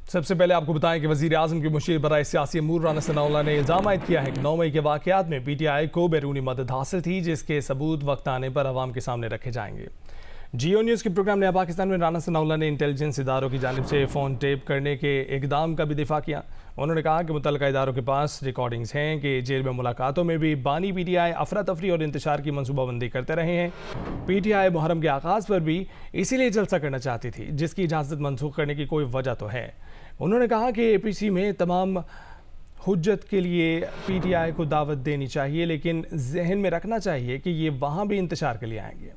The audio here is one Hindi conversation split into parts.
सबसे पहले आपको बताएं कि वज़ीर आज़म के मुशीर बराए सियासी अमूर राना सनाउल्लाह ने इल्ज़ाम आयद किया है कि 9 मई के वाक़यात में PTI को बैरूनी मदद हासिल थी, जिसके सबूत वक्त आने पर अवाम के सामने रखे जाएंगे। जियो न्यूज़ के प्रोग्राम नया पाकिस्तान में राना सनाउल्लाह ने इंटेलिजेंस इदारों की जानिब से फ़ोन टेप करने के इक़दाम का भी दिफा किया। उन्होंने कहा कि मुतल्लिका इदारों के पास रिकॉर्डिंग्स हैं कि जेल में मुलाकातों में भी बानी PTI अफरा तफरी और इंतशार की मनसूबाबंदी करते रहे हैं। PTI मुहर्रम के आगाज़ पर भी इसीलिए जलसा करना चाहती थी, जिसकी इजाज़त मनसूख करने की कोई वजह तो है। उन्होंने कहा कि APC में तमाम हुज्जत के लिए PTI को दावत देनी चाहिए, लेकिन जहन में रखना चाहिए कि ये वहाँ भी इंतशार के लिए आएंगे।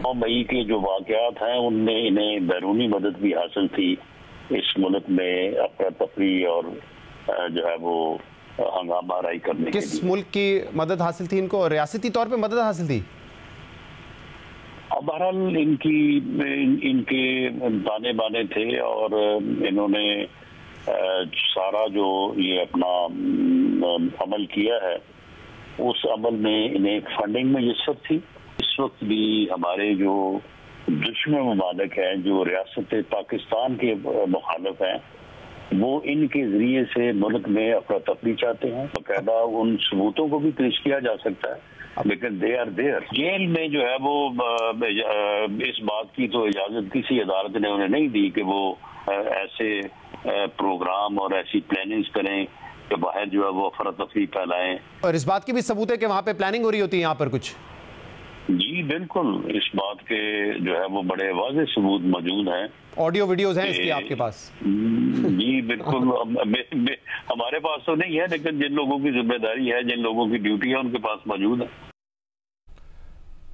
9 मई के जो वाक़यात हैं उनमें इन्हें बैरूनी मदद भी हासिल थी। इस मुल्क में अफरा तफरी और जो है वो हंगामा राई करने के लिए। किस मुल्क की मदद हासिल थी इनको? रियासती तौर पे मदद हासिल थी? बहरहाल इनके ताने बाने थे और इन्होंने सारा जो ये अपना अमल किया है उस अमल में इन्हें फंडिंग में जिसत थी। इस वक्त भी हमारे जो दुश्मन ममालिक हैं जो रियासत पाकिस्तान के मुखालिफ हैं वो इनके जरिए से मुल्क में अफरा तफरी चाहते हैं। बाकायदा उन सबूतों को भी पेश किया जा सकता है, लेकिन दे आर देयर। जेल में जो है वो इस बात की तो इजाजत किसी अदालत ने उन्हें नहीं दी कि वो ऐसे प्रोग्राम और ऐसी प्लानिंग्स करें कि बाहर जो है वो अफरा तफरी फैलाएं। और इस बात की भी सबूत है कि वहाँ पे प्लानिंग हो रही होती है यहाँ पर कुछ? जी बिल्कुल, इस बात के जो है वो बड़े वाज़ेह सबूत मौजूद हैं। ऑडियो वीडियोस हैं इसकी आपके पास? जी बिल्कुल। हमारे पास तो नहीं है, लेकिन जिन लोगों की जिम्मेदारी है, जिन लोगों की ड्यूटी है, उनके पास मौजूद है।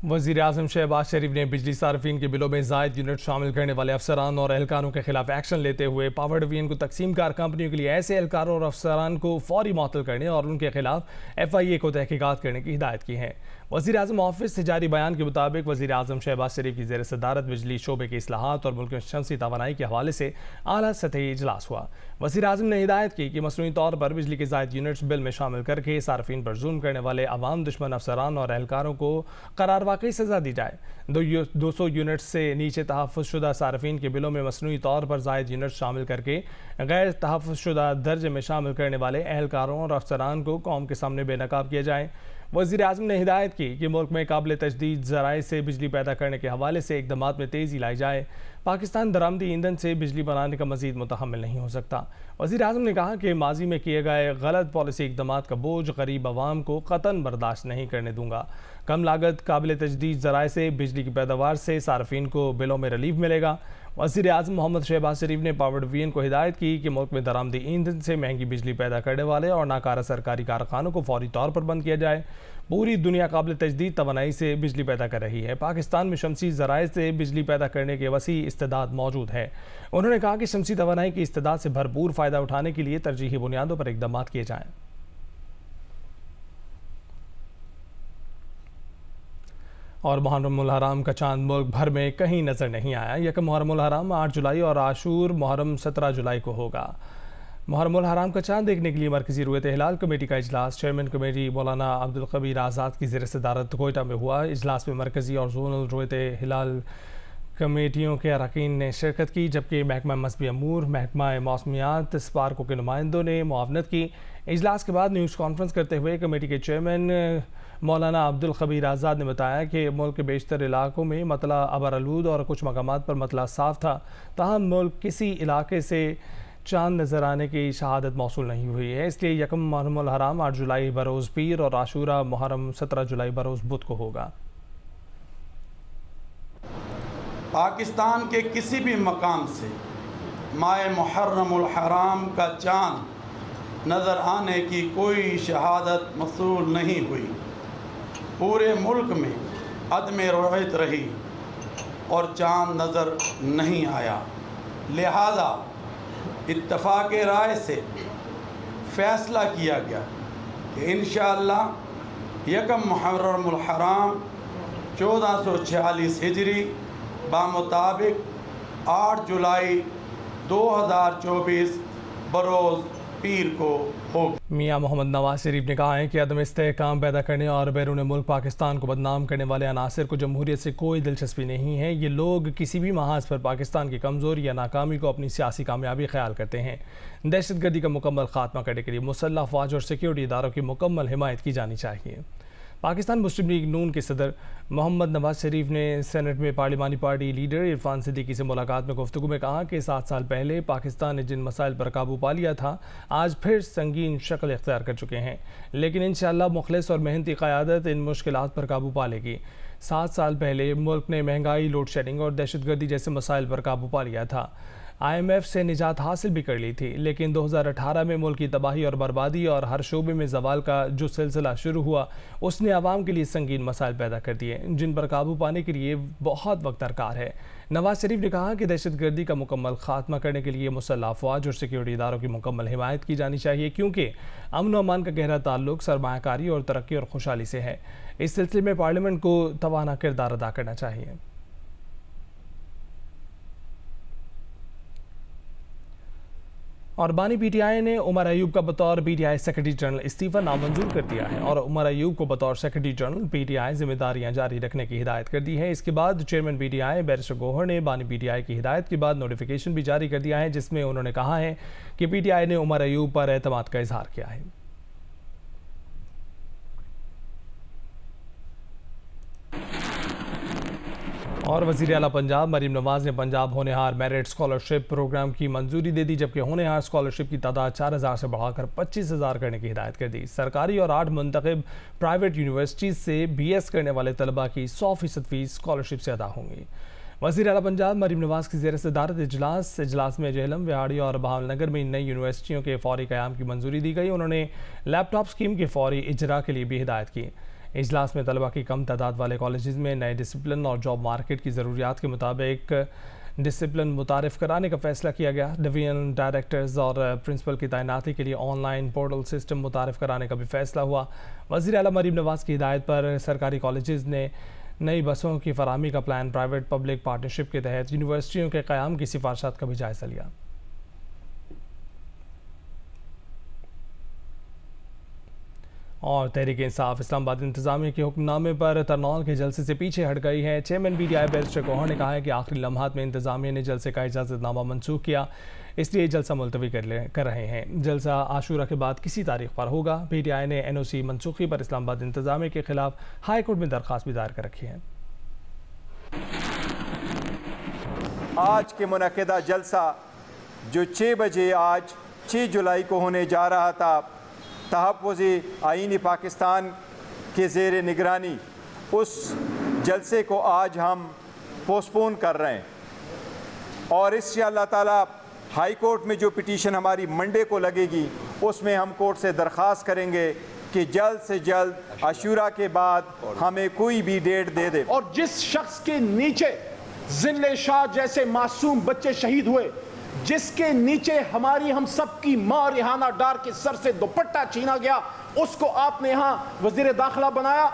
वज़ीर आज़म शहबाज शरीफ ने बिजली सार्फिन के बिलों में ज़ायद यूनिट शामिल करने वाले अफसरान और एहलकारों के खिलाफ एक्शन लेते हुए पावर डिवीजन को तकसीम कार कंपनियों के लिए ऐसे एहलकारों और अफसरान को फौरी मुअत्तल करने और उनके खिलाफ FIA को तहकीकात करने की हिदायत की है। वज़ीर आज़म ऑफिस से जारी बयान के मुताबिक वज़ीर आज़म शहबाज शरीफ की ज़ेर सदारत बिजली शोबे के इस्लाहात और मुल्क में शमसी तवानाई के हवाले से आला सतही इजलास हुआ। वज़ीर आज़म ने हिदायत की कि मसनूई तौर पर बिजली के ज़ायद यूनिट्स बिल में शामिल करके सार्फिन पर जुल्म करने वाले अवाम दुश्मन अफसरान और एहलकारों को करार वाकई सज़ा दी जाए। 200 यूनिट्स से नीचे तहफ़्फ़ुज़शुदा सार्फिन के बिलों में मसनूई तौर पर ज़ायद यूनिट्स शामिल करके गैर तहफ़्फ़ुज़शुदा दर्जे में शामिल करने वाले एहलकारों और अफसरान को कौम के सामने बेनकाब किया जाए। वज़ीर आज़म ने हिदायत की कि मुल्क में काबिल तजदीद ज़राए से बिजली पैदा करने के हवाले से इक़दामात में तेज़ी लाई जाए। पाकिस्तान दरामदी ईंधन से बिजली बनाने का मज़ीद मुतहम्मिल नहीं हो सकता। वज़ीर आज़म ने कहा कि माजी में किए गए गलत पॉलिसी इक़दामात का बोझ गरीब आवाम को क़तन बर्दाश्त नहीं करने दूंगा। कम लागत काबिल तजदीद ज़राए से बिजली की पैदावार से सार्फिन को बिलों में रिलीफ मिलेगा। वज़ीर आज़म मोहम्मद शहबाज शरीफ ने पावर डिवीजन को हिदायत की कि मुल्क में दरामदी ईंधन से महंगी बिजली पैदा करने वाले और नाकारा सरकारी कारखानों को फौरी तौर पर बंद किया जाए। पूरी दुनिया काबिल तजदीद तवानाई से बिजली पैदा कर रही है। पाकिस्तान में शमसी ज़राए से बिजली पैदा करने के वसी इस्तेदाद मौजूद है। उन्होंने कहा कि शमसी तवानाई की इस्तेदाद से भरपूर फ़ायदा उठाने के लिए तरजीही बुनियादों पर इक़दाम किए जाएँ। और मुहर्रमुल हराम का चांद मुल्क भर में कहीं नज़र नहीं आया। यकम मुहर्रमुल हराम 8 जुलाई और आशूर मुहर्रम 17 जुलाई को होगा। मुहर्रमुल हराम का चांद देखने के लिए मरकज़ी रुयत हिलाल कमेटी का इजलास चेयरमैन कमेटी मौलाना अब्दुल कबीर आज़ाद की ज़ेर सदारत कोयटा में हुआ। इजलास में मरकज़ी और जोनल रुयत हिलाल कमेटियों के अरकान ने शिरकत की, जबकि महकमा मज़हबी अमूर, महकमा मौसमियात, स्पार्को के नुमाइंदों ने मुआवनत की। इजलास के बाद न्यूज़ कॉन्फ्रेंस करते हुए कमेटी के चेयरमैन मौलाना अब्दुल कबीर आज़ाद ने बताया कि मुल्क के बेशतर इलाकों में मतला अबरआलूद और कुछ मकामात पर मतला साफ था, ताहम मुल्क किसी इलाके से चांद नज़र आने की शहादत मौसूल नहीं हुई है। इसलिए यकम मुहर्रमुल हराम 8 जुलाई बरोज़ पीर और आशूरा मुहर्रम 17 जुलाई बरोज़ बुध को होगा। पाकिस्तान के किसी भी मकाम से माह मुहर्रमुल हराम का चाँद नज़र आने की कोई शहादत मौसूल नहीं हुई। पूरे मुल्क में अदम रुयत रही और चाँद नज़र नहीं आया। लिहाजा इत्तफ़ाक़ राय से फ़ैसला किया गया कि इंशाअल्लाह यकम मुहर्रमुल हराम 1446 हिजरी बामुताबिक 8 जुलाई 2024 बरोज़ पीर को होगी। मियां मोहम्मद नवाज शरीफ ने कहा है कि अदम इस्तेहकाम पैदा करने और बैरून मुल्क पाकिस्तान को बदनाम करने वाले अनासर को जमहूरियत से कोई दिलचस्पी नहीं है। ये लोग किसी भी महाज पर पाकिस्तान की कमज़ोरी या नाकामी को अपनी सियासी कामयाबी ख्याल करते हैं। दहशतगर्दी का मुकम्मल खात्मा करने के लिए मुसल्लह फ़ौज और सिक्योरिटी इदारों की मुकम्मल हिमायत की जानी चाहिए। पाकिस्तान मुस्लिम लीग नून के सदर मोहम्मद नवाज शरीफ ने सेनेट में पार्लिमानी पार्टी लीडर इरफान सिद्दीकी से मुलाकात में गुफ्तगू में कहा कि 7 साल पहले पाकिस्तान ने जिन मसाइल पर काबू पा लिया था आज फिर संगीन शक्ल इख्तियार कर चुके हैं, लेकिन इंशाअल्लाह मुखलिस और मेहनती क़यादत इन मुश्किलात पर काबू पा लेगी। 7 साल पहले मुल्क ने महंगाई, लोड शेडिंग और दहशतगर्दी जैसे मसाइल पर काबू पा लिया था। IMF से निजात हासिल भी कर ली थी, लेकिन 2018 में मुल्क की तबाही और बर्बादी और हर शोबे में जवाल का जो सिलसिला शुरू हुआ उसने आवाम के लिए संगीन मसाइल पैदा कर दिए, जिन पर काबू पाने के लिए बहुत वक्त दरकार है। नवाज शरीफ ने कहा कि दहशतगर्दी का मुकम्मल खात्मा करने के लिए मुसल्लह फ़ौज और सिक्योरिटी इदारों की मुकम्मल हिमायत की जानी चाहिए, क्योंकि अमन व अमान का गहरा ताल्लुक सरमायाकारी और तरक्की और खुशहाली से है। इस सिलसिले में पार्लियामेंट को तवाना किरदार अदा करना चाहिए। और बानी PTI ने उमर अयूब का बतौर PTI सेक्रेटरी जनरल इस्तीफ़ा नामंजूर कर दिया है और उमर अयूब को बतौर सेक्रेटरी जनरल PTI जिम्मेदारियां जारी रखने की हिदायत कर दी है। इसके बाद चेयरमैन PTI बैरिस्टर गौहर ने बानी PTI की हिदायत के बाद नोटिफिकेशन भी जारी कर दिया है, जिसमें उन्होंने कहा है कि PTI ने उमर अयूब पर एतमाद का इजहार किया है। और वज़ीर आला पंजाब मरीम नवाज ने पंजाब होनहार मेरिट स्कॉलरशिप प्रोग्राम की मंजूरी दे दी, जबकि होनहार स्कॉलरशिप की तादाद 4000 से बढ़ाकर 25000 करने की हिदायत कर दी। सरकारी और 8 मुंतखब प्राइवेट यूनिवर्सिटीज़ से BS करने वाले तलबा की 100% फ़ीस स्कॉलरशिप से अदा होंगी। वज़ीर आला पंजाब मरीम नवाज की ज़ेर सदारत इजलास में जेहलम, विहाड़ी और बहावलनगर में नई यूनिवर्सिटियों के फौरी क़याम की मंजूरी दी गई। उन्होंने लैपटॉप स्कीम के फौरी इजरा के लिए भी हिदायत की। इजलास में तलबा की कम तादाद वाले कॉलेजेस में नए डिसिप्लिन और जॉब मार्केट की ज़रूरियात के मुताबिक डिसिप्लिन मुतारिफ़ कराने का फ़ैसला किया गया। डिवीजन डायरेक्टर्स और प्रिंसिपल की तैनाती के लिए ऑनलाइन पोर्टल सिस्टम मुतारिफ़ कराने का भी फ़ैसला हुआ। वज़ीर आला मरीम नवाज की हिदायत पर सरकारी कॉलेजेस ने नई बसों की फराहमी का प्लान प्राइवेट पब्लिक पार्टनरशिप के तहत यूनिवर्सिटियों के क़याम की सिफारिशात का भी जायज़ा लिया। और तहरीक इंसाफ इस्लामाबाद इंतजामिया के हुक्मनामे पर तरनौल के जलसे से पीछे हट गई है। चेयरमैन PTI बैरिस्टर गौहर ने कहा है कि आखिरी लम्हात में इंतजामिया ने जलसे का इजाज़तनामा मनसूख किया, इसलिए जलसा मुलतवी कर रहे हैं। जलसा आशूरा के बाद किसी तारीख पर होगा। PTI ने NOC मनसूखी पर इस्लामाबाद इंतजामिया के खिलाफ हाई कोर्ट में दरख्वास्त भी दायर कर रखी है। आज के मुनक़िदा जलसा जो 6 बजे आज 6 जुलाई को होने जा रहा था, तहफ़्फ़ुज़ आईनी पाकिस्तान के ज़ेर निगरानी, उस जलसे को आज हम पोस्टपोन कर रहे हैं। और इससे अल्लाह ताला हाई कोर्ट में जो पिटीशन हमारी मंडे को लगेगी उसमें हम कोर्ट से दरख्वास्त करेंगे कि जल्द से जल्द आशूरा के बाद हमें कोई भी डेट दे दे। और जिस शख्स के नीचे जिल्ले शाह जैसे मासूम बच्चे शहीद हुए, जिसके नीचे हमारी हम सबकी मां रिहाना डार के सर से दुपट्टा छीना गया, उसको आपने यहां वजीर दाखिला बनाया।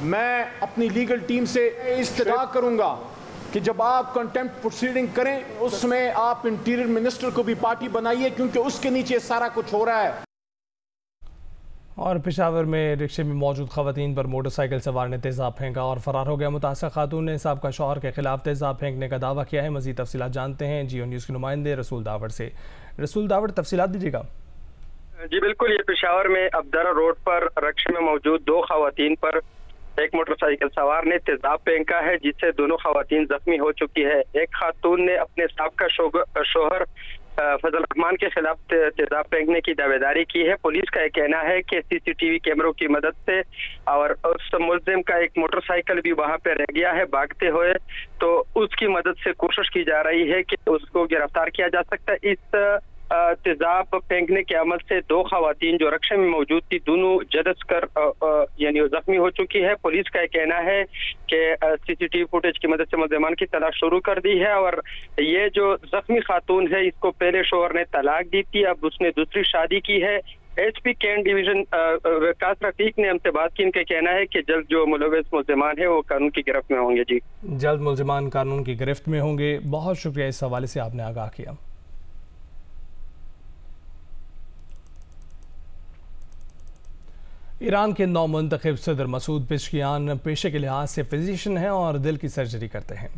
मैं अपनी लीगल टीम से इस्तदा करूंगा कि जब आप कंटेम्प्ट प्रोसीडिंग करें उसमें आप इंटीरियर मिनिस्टर को भी पार्टी बनाइए, क्योंकि उसके नीचे सारा कुछ हो रहा है। और पेशावर में रिक्शे में मौजूद खवातीन पर मोटरसाइकिल सवार ने तेज़ाब फेंका और फरार हो गया। मुतासर खातून ने साबका शौहर के खिलाफ तेज़ाब फेंकने का दावा किया है। मज़ीद तफसीलात जानते हैं जियो न्यूज़ के नुमाइंदे रसूल दावड़ से। रसूल दावड़, तफसीलात दीजिएगा। जी बिल्कुल, ये पेशावर में अबदरा रोड पर रिक्शे में मौजूद 2 खवातीन पर एक मोटरसाइकिल सवार ने तेज़ाब फेंका है, जिससे दोनों खवातीन जख्मी हो चुकी है। एक खातून ने अपने साबका शौहर फजल रहमान के खिलाफ तेज़ाब फेंकने की दावेदारी की है। पुलिस का यह कहना है कि CCTV कैमरों की मदद से और उस मुल्जिम का एक मोटरसाइकिल भी वहां पे रह गया है भागते हुए, तो उसकी मदद से कोशिश की जा रही है कि उसको गिरफ्तार किया जा सकता है। इस तेज़ाब फेंकने के अमल से 2 खवातीन जो रिक्शे में मौजूद थी दोनों झुलस कर यानी जख्मी हो चुकी है। पुलिस का यह कहना है कि CCTV फुटेज की मदद से मुल्जिमान की तलाश शुरू कर दी है। और ये जो जख्मी खातून है इसको पहले शोहर ने तलाक दी थी, अब उसने दूसरी शादी की है। HP कैंट डिवीजन विकास रफीक ने हमसे बात की, इनका कहना है कि जल्द जो मुलविस मुल्जिमान है वो कानून की गिरफ्त में होंगे। जी जल्द मुल्जिमान कानून की गिरफ्त में होंगे। बहुत शुक्रिया, इस हवाले से आपने आगाह किया। ईरान के नौमुंतखब सदर मसूद पेशकियान पेशे के लिहाज से फिजिशियन हैं और दिल की सर्जरी करते हैं।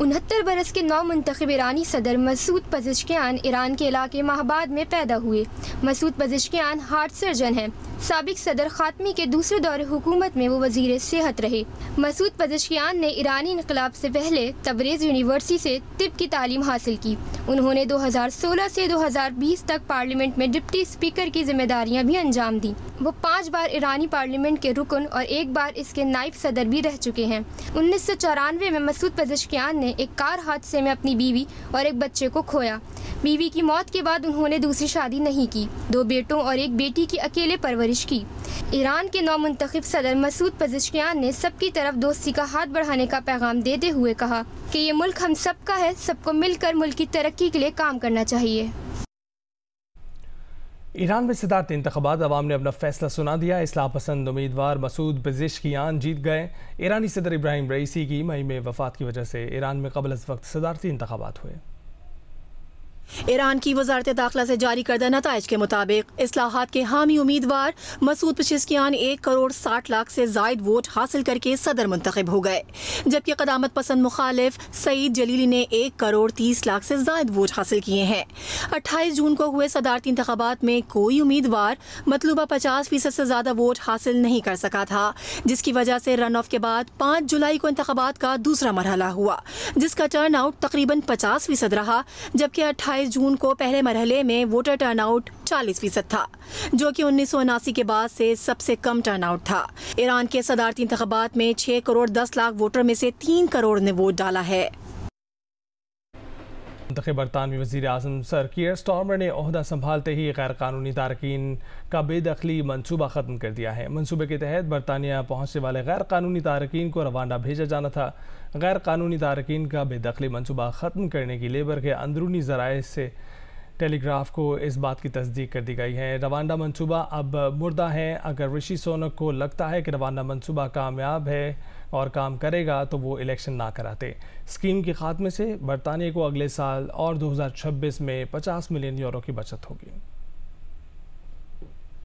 69 बरस के नौमुंतखब ईरानी सदर मसूद पेशकियान ईरान के इलाके महाबाद में पैदा हुए। मसूद पेशकियान हार्ट सर्जन हैं। साबिक सदर खातमी के दूसरे दौरे हुकूमत में वो वजीर सेहत रहे। मसूद पेशकियान ने ईरानी इनकलाब से पहले तबरेज़ यूनिवर्सिटी से तिब की तालीम हासिल की। उन्होंने 2016 से 2020 तक पार्लियामेंट में डिप्टी स्पीकर की जिम्मेदारियां भी अंजाम दी। वो 5 बार ईरानी पार्लियामेंट के रुकन और 1 बार इसके नायब सदर भी रह चुके हैं। 1994 में मसूद पेशकियान ने एक कार हादसे में अपनी बीवी और एक बच्चे को खोया। बीवी की मौत के बाद उन्होंने दूसरी शादी नहीं की। 2 बेटों और 1 बेटी की अकेले परवरिश की। ईरान के नौमुंतखब सदर मसूद पेशकियान ने सबकी तरफ दोस्ती का हाथ बढ़ाने का पैगाम देते हुए कहा कि ये मुल्क हम सबका है, सबको मिलकर मुल्क की तरक्की के लिए काम करना चाहिए। ईरान में सदारती इंतखाबात अवाम ने अपना फैसला सुना दिया। इस्लाह पसंद उम्मीदवार मसूद पेशकियान जीत गए। ईरानी सदर इब्राहिम रईसी की मई में वफात की वजह से ईरान में कबल अज़ वक्त सदारती इंतखाबात हुए। ईरान की वजारत दाखिला से जारी करदा नताइज के मुताबिक इस्लाहात के हामी उम्मीदवार मसूद पेशकियान 1 करोड़ 60 लाख से जायद वोट हासिल करके सदर मुंतखब हो गए, जबकि क़दामत पसंद मुखालिफ सईद जलीली ने 1 करोड़ 30 लाख से जायद वोट हासिल किए हैं। 28 जून को हुए सदारती इंतखाबात में कोई उम्मीदवार मतलूबा 50% से ज़्यादा वोट हासिल नहीं कर सका था, जिसकी वजह से रन ऑफ के बाद 5 जुलाई को इंतखाबात का दूसरा मरहला हुआ, जिसका टर्न आउट तकरीबन 50% रहा, जबकि 28 जून को पहले मरहले में वोटर टर्नआउट 40% था, जो कि 1979 के बाद से सबसे कम टर्नआउट था। ईरान के सदारती इंतखाबात में 6 करोड़ 10 लाख वोटर में से 3 करोड़ ने वोट डाला है। बरतानवी वज़ीर आज़म सर कीयर स्टारमर ने ओहदा संभालते ही गैर कानूनी तारकीन का बेदखली मनसूबा ख़त्म कर दिया है। मनसूबे के तहत बरतानिया पहुँचने वाले गैर कानूनी तारकीन को रवांडा भेजा जाना था। गैर कानूनी तारकीन का बेदखली मनसूबा ख़त्म करने की लेबर के अंदरूनी ज़राए से टेलीग्राफ को इस बात की तस्दीक कर दी गई है। रवांडा मनसूबा अब मुर्दा है। अगर ऋषि सुनक को लगता है कि रवांडा मनसूबा कामयाब है और काम करेगा तो वो इलेक्शन ना कराते। स्कीम के खात्मे से बरतानिया को अगले साल और 2026 में 50 मिलियन यूरो की बचत होगी।